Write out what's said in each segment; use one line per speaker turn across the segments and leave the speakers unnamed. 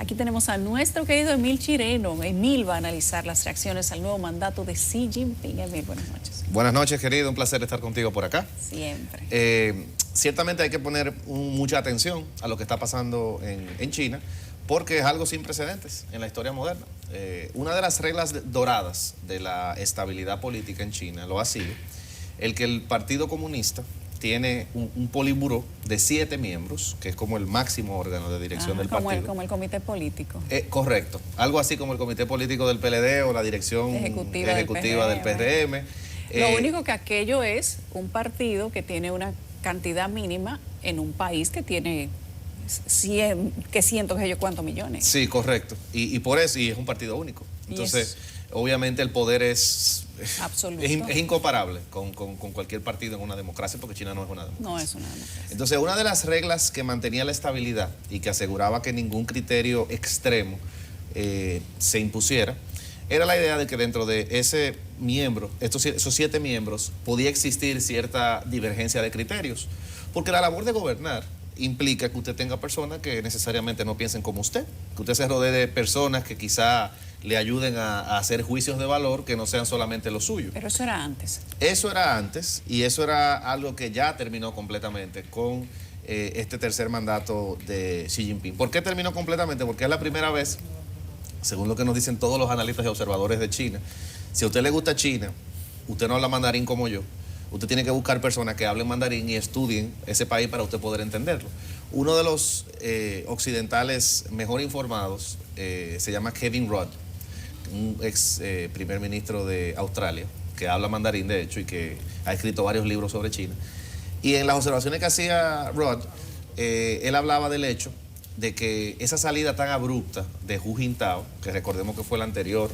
Aquí tenemos a nuestro querido Emil Chireno. Emil va a analizar las reacciones al nuevo mandato de Xi Jinping. Emil, buenas noches.
Buenas noches, querido. Un placer estar contigo por acá.
Siempre.
Ciertamente hay que poner mucha atención a lo que está pasando en China, porque es algo sin precedentes en la historia moderna. Una de las reglas doradas de la estabilidad política en China lo ha sido el que el Partido Comunista tiene un politburó de 7 miembros, que es como el máximo órgano de dirección del partido.
Como el comité político.
Correcto. Algo así como el comité político del PLD o la dirección ejecutiva del PRM.
Lo único que aquello es un partido que tiene una cantidad mínima en un país que tiene cientos de cuántos millones.
Sí, correcto. Y por eso, y es un partido único. Entonces, obviamente el poder es incomparable con cualquier partido en una democracia, porque China no es una democracia.
No es una democracia.
Entonces, una de las reglas que mantenía la estabilidad y que aseguraba que ningún criterio extremo se impusiera, era la idea de que dentro de ese miembro, esos 7 miembros, podía existir cierta divergencia de criterios. Porque la labor de gobernar implica que usted tenga personas que necesariamente no piensen como usted, que usted se rodee de personas que quizá le ayuden a hacer juicios de valor que no sean solamente los suyos.
Pero eso era antes.
Eso era antes, y eso era algo que ya terminó completamente con este tercer mandato de Xi Jinping. ¿Por qué terminó completamente? Porque es la primera vez, según lo que nos dicen todos los analistas y observadores de China, si a usted le gusta China, usted no habla mandarín como yo, usted tiene que buscar personas que hablen mandarín y estudien ese país para usted poder entenderlo. Uno de los occidentales mejor informados se llama Kevin Rudd, un ex primer ministro de Australia, que habla mandarín de hecho y que ha escrito varios libros sobre China. Y en las observaciones que hacía Rudd, él hablaba del hecho de que esa salida tan abrupta de Hu Jintao, que recordemos que fue el anterior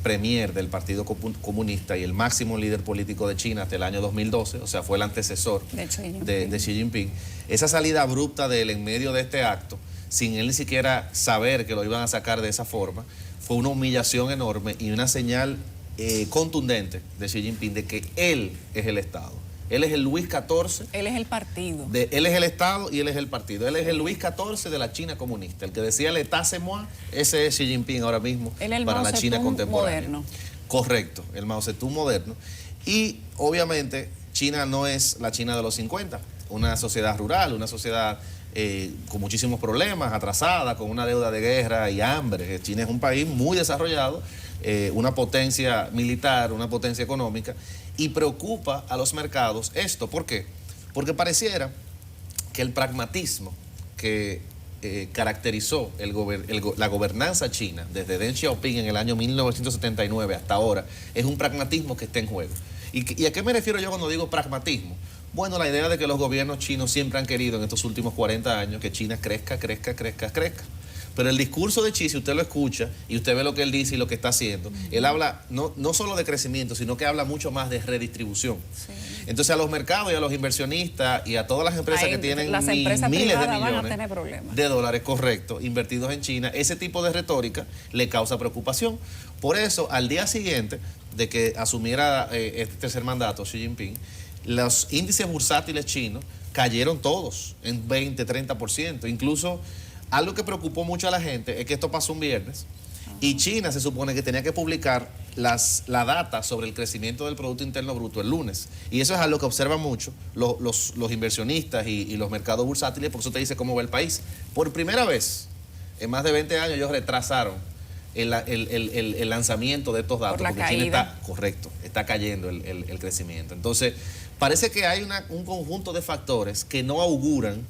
premier del Partido Comunista y el máximo líder político de China hasta el año 2012, o sea, fue el antecesor de Xi Jinping. Esa salida abrupta de él en medio de este acto, sin él ni siquiera saber que lo iban a sacar de esa forma, fue una humillación enorme y una señal contundente de Xi Jinping de que él es el Estado. Él es el Luis XIV.
Él es el partido.
Él es el Estado y él es el partido. Él es el Luis XIV de la China comunista. El que decía l'état c'est moi, ese es Xi Jinping ahora mismo para la China contemporánea. Moderno. Correcto, el Mao Zedong moderno. Y obviamente China no es la China de los 50, una sociedad rural, una sociedad con muchísimos problemas, atrasada, con una deuda de guerra y hambre. China es un país muy desarrollado, una potencia militar, una potencia económica, y preocupa a los mercados esto. ¿Por qué? Porque pareciera que el pragmatismo que caracterizó la gobernanza china desde Deng Xiaoping en el año 1979 hasta ahora es un pragmatismo que está en juego. ¿Y a qué me refiero yo cuando digo pragmatismo? Bueno, la idea de que los gobiernos chinos siempre han querido en estos últimos 40 años que China crezca. Pero el discurso de Xi, si usted lo escucha y usted ve lo que él dice y lo que está haciendo, él habla no solo de crecimiento, sino que habla mucho más de redistribución. Sí. Entonces a los mercados y a los inversionistas y a todas las empresas que tienen miles de millones de dólares, correcto, invertidos en China, ese tipo de retórica le causa preocupación. Por eso, al día siguiente de que asumiera este tercer mandato Xi Jinping, los índices bursátiles chinos cayeron todos en 20, 30%. Incluso algo que preocupó mucho a la gente es que esto pasó un viernes y China se supone que tenía que publicar la data sobre el crecimiento del Producto Interno Bruto el lunes. Y eso es algo que observan mucho los inversionistas y los mercados bursátiles, por eso te dice cómo va el país. Por primera vez en más de 20 años ellos retrasaron el lanzamiento de estos datos.
Porque China
está cayendo el crecimiento. Entonces, parece que hay un conjunto de factores que no auguran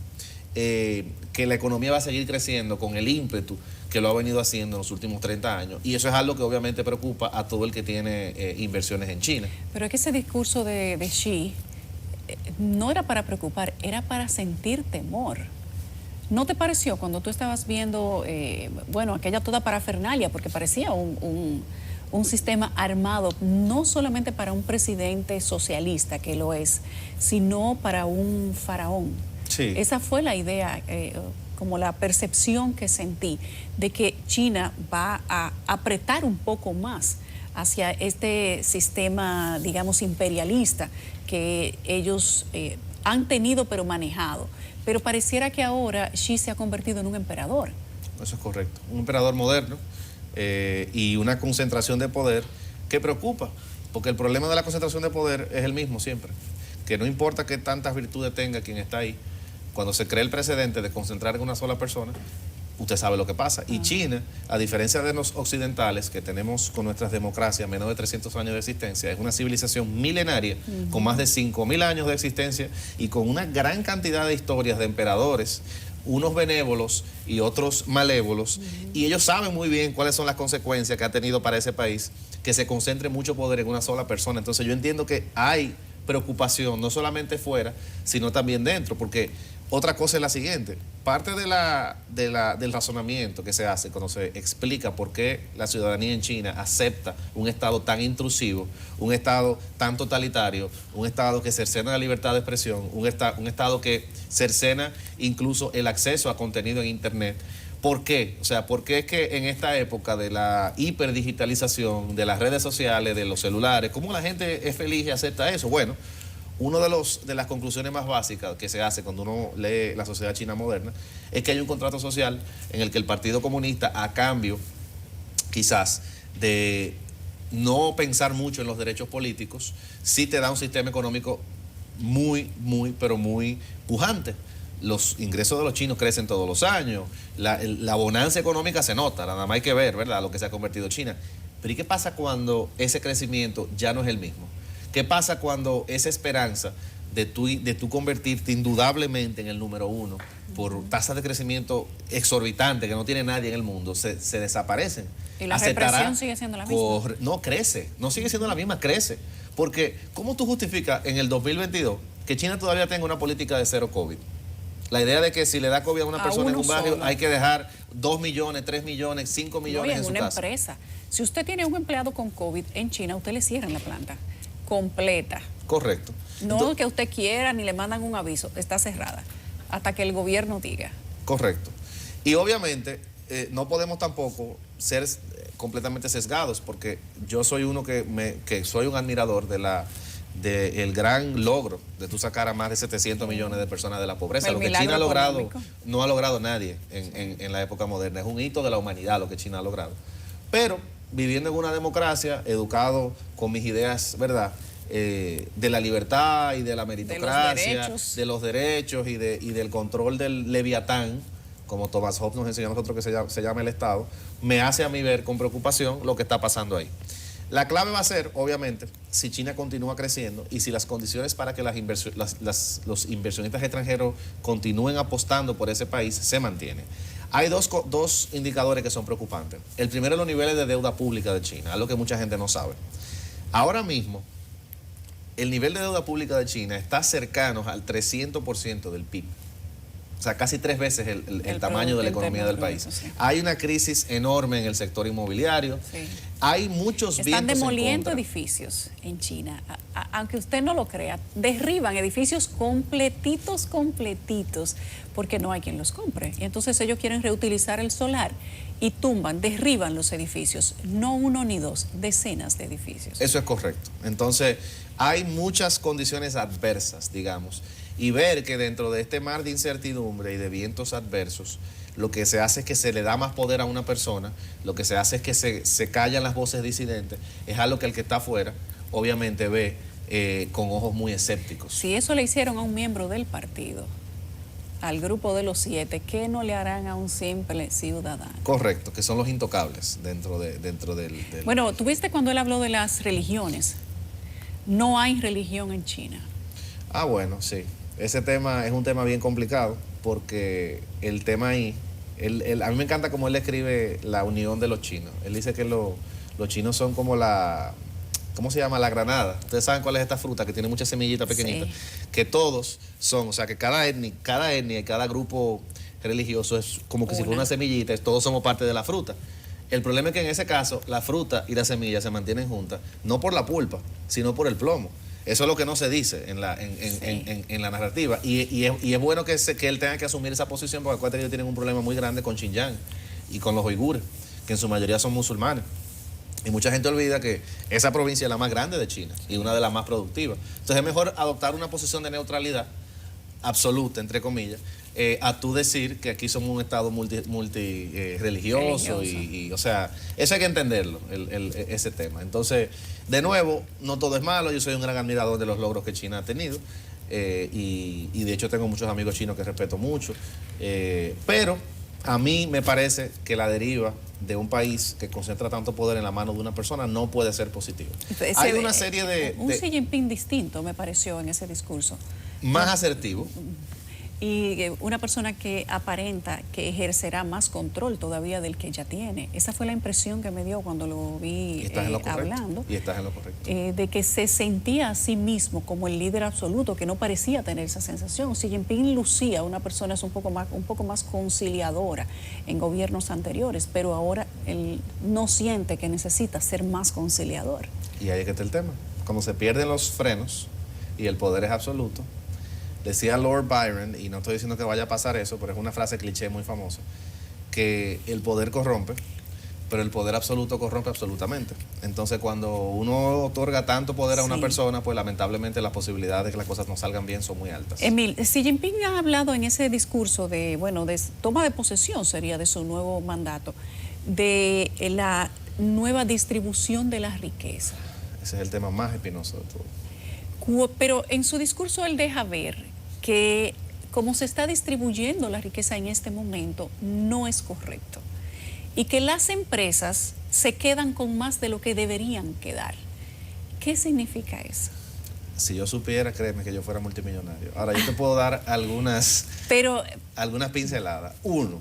que la economía va a seguir creciendo con el ímpetu que lo ha venido haciendo en los últimos 30 años. Y eso es algo que obviamente preocupa a todo el que tiene inversiones en China.
Pero es que ese discurso de Xi no era para preocupar, era para sentir temor. ¿No te pareció cuando tú estabas viendo, aquella toda parafernalia, porque parecía un sistema armado, no solamente para un presidente socialista, que lo es, sino para un faraón?
Sí.
Esa fue la idea, como la percepción que sentí, de que China va a apretar un poco más hacia este sistema, digamos, imperialista que ellos han tenido pero manejado. Pero pareciera que ahora Xi se ha convertido en un emperador.
eso es correcto. Un emperador moderno y una concentración de poder que preocupa, porque el problema de la concentración de poder es el mismo siempre, que no importa qué tantas virtudes tenga quien está ahí, cuando se cree el precedente de concentrar en una sola persona, usted sabe lo que pasa. Y China, a diferencia de los occidentales, que tenemos con nuestras democracias menos de 300 años de existencia, es una civilización milenaria, con más de 5.000 años de existencia y con una gran cantidad de historias de emperadores, unos benévolos y otros malévolos, y ellos saben muy bien cuáles son las consecuencias que ha tenido para ese país que se concentre mucho poder en una sola persona. Entonces yo entiendo que hay preocupación, no solamente fuera, sino también dentro, porque otra cosa es la siguiente, parte del razonamiento que se hace cuando se explica por qué la ciudadanía en China acepta un Estado tan intrusivo, un Estado tan totalitario, un Estado que cercena la libertad de expresión, un Estado que cercena incluso el acceso a contenido en Internet. ¿Por qué? O sea, ¿por qué es que en esta época de la hiperdigitalización, de las redes sociales, de los celulares, cómo la gente es feliz y acepta eso? Bueno, una de las conclusiones más básicas que se hace cuando uno lee la sociedad china moderna es que hay un contrato social en el que el Partido Comunista, a cambio quizás de no pensar mucho en los derechos políticos, sí te da un sistema económico pero muy pujante. Los ingresos de los chinos crecen todos los años, la bonanza económica se nota, nada más hay que ver, ¿verdad?, lo que se ha convertido China. Pero ¿y qué pasa cuando ese crecimiento ya no es el mismo? ¿Qué pasa cuando esa esperanza de tú convertirte indudablemente en el número uno por tasas de crecimiento exorbitante que no tiene nadie en el mundo se desaparecen?
¿Y la represión sigue siendo la misma?
No, crece, no sigue siendo la misma, crece. Porque ¿cómo tú justificas en el 2022 que China todavía tenga una política de cero COVID? La idea de que si le da COVID a una persona en un barrio hay que dejar 2 millones, 3 millones, 5 millones en su casa.
Una empresa. Si usted tiene un empleado con COVID en China, usted le cierran la planta completa.
Correcto.
No entonces, que usted quiera ni le mandan un aviso, está cerrada hasta que el gobierno diga.
Correcto. Y obviamente no podemos tampoco ser completamente sesgados, porque yo soy uno que soy un admirador del gran logro de tú sacar a más de 700 millones de personas de la pobreza. Lo que China ha logrado, no ha logrado nadie en la época moderna. Es un hito de la humanidad lo que China ha logrado. Pero viviendo en una democracia, educado con mis ideas, ¿verdad?, de la libertad y de la meritocracia, de los derechos y del control del leviatán, como Thomas Hobbes nos enseñó a nosotros que se llama el Estado, me hace a mí ver con preocupación lo que está pasando ahí. La clave va a ser, obviamente, si China continúa creciendo y si las condiciones para que los inversionistas extranjeros continúen apostando por ese país se mantienen. Hay dos indicadores que son preocupantes. El primero es los niveles de deuda pública de China, algo que mucha gente no sabe. Ahora mismo, el nivel de deuda pública de China está cercano al 300% del PIB. O sea, casi 3 veces el tamaño de la economía del país. Sí. Hay una crisis enorme en el sector inmobiliario. Sí. Hay muchos vientos
Están demoliendo edificios en China. Aunque usted no lo crea, derriban edificios completitos, porque no hay quien los compre. Y entonces ellos quieren reutilizar el solar y derriban los edificios. No uno ni dos, decenas de edificios.
Eso es correcto. Entonces, hay muchas condiciones adversas, digamos. Y ver que dentro de este mar de incertidumbre y de vientos adversos, lo que se hace es que se le da más poder a una persona, lo que se hace es que se callan las voces disidentes, es algo que el que está afuera obviamente ve con ojos muy escépticos.
Si eso le hicieron a un miembro del partido, al grupo de los 7, ¿qué no le harán a un simple ciudadano?
Correcto, que son los intocables dentro del...
Bueno, ¿tuviste cuando él habló de las religiones? No hay religión en China.
Ah, bueno, sí. Ese tema es un tema bien complicado porque el tema ahí, a mí me encanta cómo él escribe la unión de los chinos. Él dice que los chinos son como ¿cómo se llama? La granada. Ustedes saben cuál es esta fruta que tiene muchas semillitas pequeñitas. Sí. Que todos son, o sea, que cada etnia y cada grupo religioso es como que si fuera una semillita, todos somos parte de la fruta. El problema es que en ese caso la fruta y la semilla se mantienen juntas, no por la pulpa, sino por el plomo. Eso es lo que no se dice en la narrativa. Y es bueno que él tenga que asumir esa posición, porque acuérdate que ellos tienen un problema muy grande con Xinjiang y con los uigures, que en su mayoría son musulmanes. Y mucha gente olvida que esa provincia es la más grande de China y una de las más productivas. Entonces es mejor adoptar una posición de neutralidad absoluta, entre comillas, a tú decir que aquí somos un estado religioso y, o sea, eso hay que entenderlo, ese tema. Entonces, de nuevo, no todo es malo, yo soy un gran admirador de los logros que China ha tenido, y de hecho tengo muchos amigos chinos que respeto mucho, pero a mí me parece que la deriva de un país que concentra tanto poder en la mano de una persona no puede ser positiva. Hay una serie de...
Un Xi Jinping distinto me pareció en ese discurso.
Más asertivo.
Y una persona que aparenta que ejercerá más control todavía del que ya tiene. Esa fue la impresión que me dio cuando lo vi hablando.
Y estás en lo correcto.
De que se sentía a sí mismo como el líder absoluto, que no parecía tener esa sensación. Xi Jinping lucía una persona un poco más conciliadora en gobiernos anteriores, pero ahora él no siente que necesita ser más conciliador.
Y ahí es que está el tema. Cuando se pierden los frenos y el poder es absoluto. Decía Lord Byron, y no estoy diciendo que vaya a pasar eso, pero es una frase cliché muy famosa, que el poder corrompe, pero el poder absoluto corrompe absolutamente. Entonces, cuando uno otorga tanto poder a una persona, pues lamentablemente las posibilidades de que las cosas no salgan bien son muy altas.
Emil, Xi Jinping ha hablado en ese discurso de toma de posesión, sería de su nuevo mandato, de la nueva distribución de la riqueza.
Ese es el tema más espinoso de todo.
Pero en su discurso él deja ver que como se está distribuyendo la riqueza en este momento no es correcto y que las empresas se quedan con más de lo que deberían quedar. ¿Qué significa eso?
Si yo supiera, créeme que yo fuera multimillonario. Ahora, yo te puedo dar algunas pinceladas. Uno,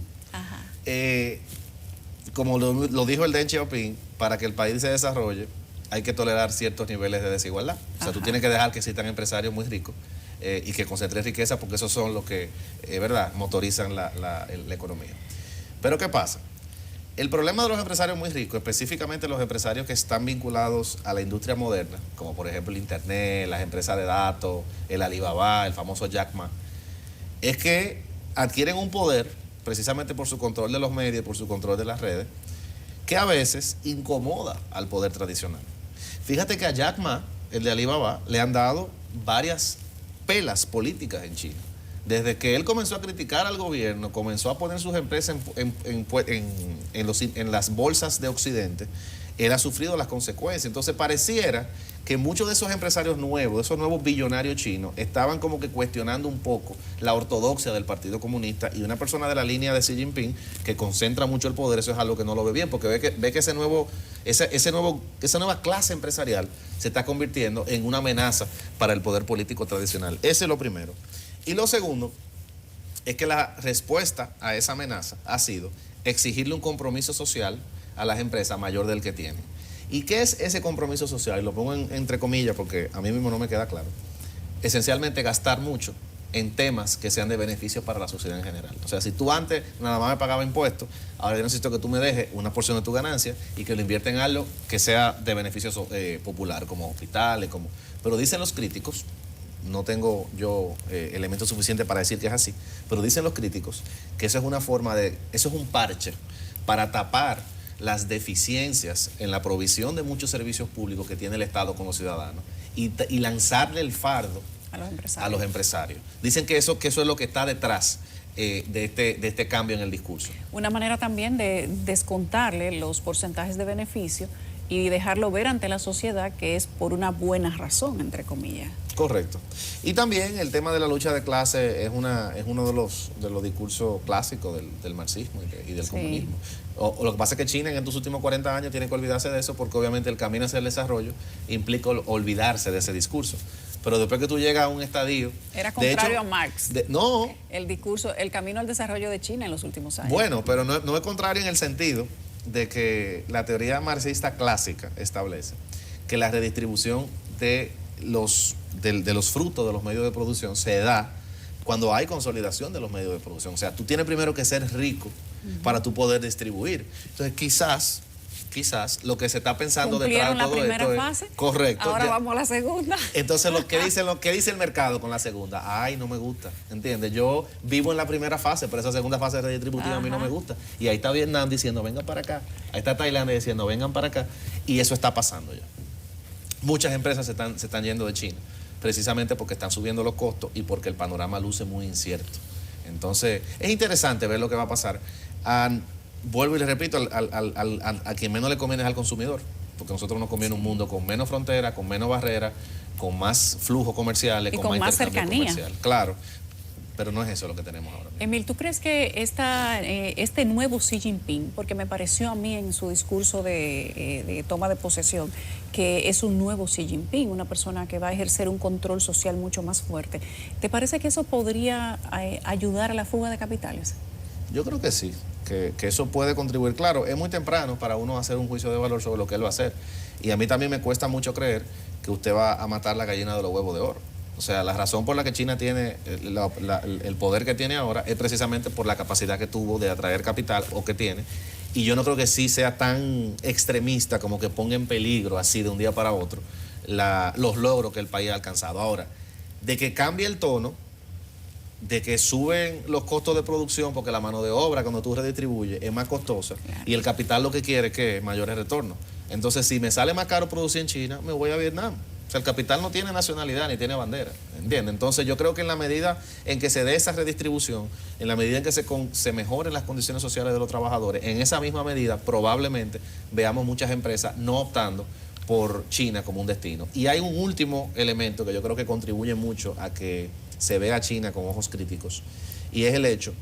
como lo dijo el Deng Xiaoping, para que el país se desarrolle hay que tolerar ciertos niveles de desigualdad. O sea, tú tienes que dejar que existan empresarios muy ricos y que concentren riqueza, porque esos son los que, ¿verdad?, motorizan la economía. Pero ¿qué pasa? El problema de los empresarios muy ricos, específicamente los empresarios que están vinculados a la industria moderna, como por ejemplo el Internet, las empresas de datos, el Alibaba, el famoso Jack Ma, es que adquieren un poder, precisamente por su control de los medios, por su control de las redes, que a veces incomoda al poder tradicional. Fíjate que a Jack Ma, el de Alibaba, le han dado varias pelas políticas en China. Desde que él comenzó a criticar al gobierno, comenzó a poner sus empresas en las bolsas de Occidente, él ha sufrido las consecuencias. Entonces pareciera que muchos de esos empresarios nuevos, esos nuevos billonarios chinos, estaban como que cuestionando un poco la ortodoxia del Partido Comunista, y una persona de la línea de Xi Jinping que concentra mucho el poder, eso es algo que no lo ve bien, porque ve que esa nueva clase empresarial se está convirtiendo en una amenaza para el poder político tradicional. Ese es lo primero. Y lo segundo es que la respuesta a esa amenaza ha sido exigirle un compromiso social a las empresas mayor del que tienen. ¿Y qué es ese compromiso social? Y lo pongo entre comillas porque a mí mismo no me queda claro. Esencialmente gastar mucho en temas que sean de beneficio para la sociedad en general. O sea, si tú antes nada más me pagaba impuestos, ahora yo necesito que tú me dejes una porción de tu ganancia y que lo invierta en algo que sea de beneficio popular, como hospitales, Pero dicen los críticos, no tengo yo elementos suficientes para decir que es así, pero dicen los críticos que eso es una forma eso es un parche para tapar las deficiencias en la provisión de muchos servicios públicos que tiene el Estado con los ciudadanos y lanzarle el fardo a los empresarios. Dicen que eso es lo que está detrás de este cambio en el discurso.
Una manera también de descontarle los porcentajes de beneficio y dejarlo ver ante la sociedad que es por una buena razón, entre comillas.
Correcto. Y también el tema de la lucha de clase es uno de los discursos clásicos del marxismo y del comunismo. Lo que pasa es que China en estos últimos 40 años tiene que olvidarse de eso, porque obviamente el camino hacia el desarrollo implica olvidarse de ese discurso. Pero después que tú llegas a un estadio...
Era contrario a Marx.
No.
El discurso, el camino al desarrollo de China en los últimos años.
Bueno, pero no es contrario en el sentido de que la teoría marxista clásica establece que la redistribución de los frutos de los medios de producción se da cuando hay consolidación de los medios de producción. O sea, tú tienes primero que ser rico para tú poder distribuir. Entonces, quizás lo que se está pensando detrás de todo esto es...
¿Cumplieron la primera fase?
Correcto.
Ahora vamos a la segunda.
Entonces, lo que dice el mercado con la segunda, ay, no me gusta, ¿entiendes? Yo vivo en la primera fase, pero esa segunda fase redistributiva a mí no me gusta. Y ahí está Vietnam diciendo, vengan para acá. Ahí está Tailandia diciendo, vengan para acá. Y eso está pasando ya. Muchas empresas se están yendo de China, precisamente porque están subiendo los costos y porque el panorama luce muy incierto. Entonces, es interesante ver lo que va a pasar. Vuelvo y le repito, a quien menos le conviene es al consumidor, porque nosotros nos conviene un mundo con menos fronteras, con menos barreras, con más flujos comerciales,
y con más cercanía. Comercial.
Claro, pero no es eso lo que tenemos ahora mismo.
Emil, ¿tú crees que este nuevo Xi Jinping, porque me pareció a mí en su discurso de toma de posesión, que es un nuevo Xi Jinping, una persona que va a ejercer un control social mucho más fuerte, ¿te parece que eso podría ayudar a la fuga de capitales?
Yo creo que sí, que eso puede contribuir. Claro, es muy temprano para uno hacer un juicio de valor sobre lo que él va a hacer. Y a mí también me cuesta mucho creer que usted va a matar la gallina de los huevos de oro. O sea, la razón por la que China tiene el poder que tiene ahora es precisamente por la capacidad que tuvo de atraer capital o que tiene. Y yo no creo que sí sea tan extremista como que ponga en peligro así de un día para otro los logros que el país ha alcanzado. Ahora, de que cambie el tono, de que suben los costos de producción porque la mano de obra cuando tú redistribuyes es más costosa, claro, y el capital lo que quiere es que mayores retornos. Entonces, si me sale más caro producir en China, me voy a Vietnam. O sea, el capital no tiene nacionalidad ni tiene bandera, ¿entiendes? Entonces yo creo que en la medida en que se dé esa redistribución, en la medida en que se mejoren las condiciones sociales de los trabajadores, en esa misma medida probablemente veamos muchas empresas no optando por China como un destino. Y hay un último elemento que yo creo que contribuye mucho a que se vea a China con ojos críticos, y es el hecho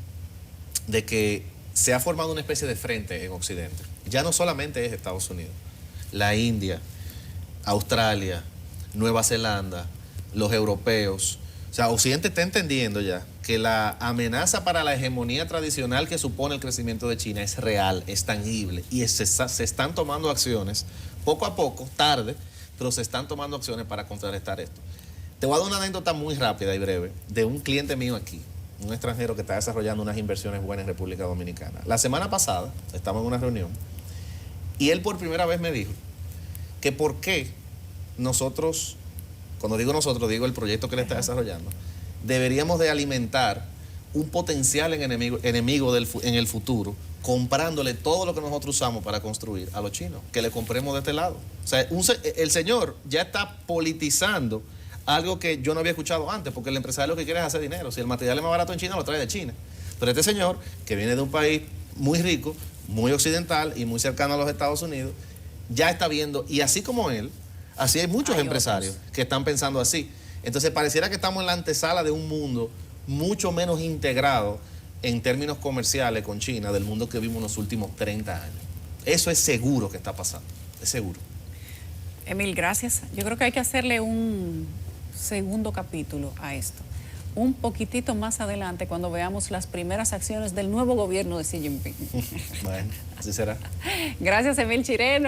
de que se ha formado una especie de frente en Occidente. Ya no solamente es Estados Unidos, la India, Australia, Nueva Zelanda, los europeos. O sea, Occidente está entendiendo ya que la amenaza para la hegemonía tradicional que supone el crecimiento de China es real, es tangible, y se están tomando acciones, poco a poco, tarde, pero se están tomando acciones para contrarrestar esto. Te voy a dar una anécdota muy rápida y breve de un cliente mío aquí, un extranjero que está desarrollando unas inversiones buenas en República Dominicana. La semana pasada, estamos en una reunión, y él por primera vez me dijo que por qué nosotros, cuando digo nosotros, digo el proyecto que él está desarrollando, deberíamos de alimentar un potencial enemigo en el futuro, comprándole todo lo que nosotros usamos para construir a los chinos, que le compremos de este lado. O sea, el señor ya está politizando algo que yo no había escuchado antes, porque el empresario lo que quiere es hacer dinero. Si el material es más barato en China, lo trae de China. Pero este señor, que viene de un país muy rico, muy occidental y muy cercano a los Estados Unidos, ya está viendo, y así como él, así hay muchos empresarios que están pensando así. Entonces pareciera que estamos en la antesala de un mundo mucho menos integrado en términos comerciales con China del mundo que vimos en los últimos 30 años. Eso es seguro que está pasando, es seguro.
Emil, gracias. Yo creo que hay que hacerle un segundo capítulo a esto. Un poquitito más adelante, cuando veamos las primeras acciones del nuevo gobierno de Xi Jinping.
Bueno, así será.
Gracias, Emil Chireno.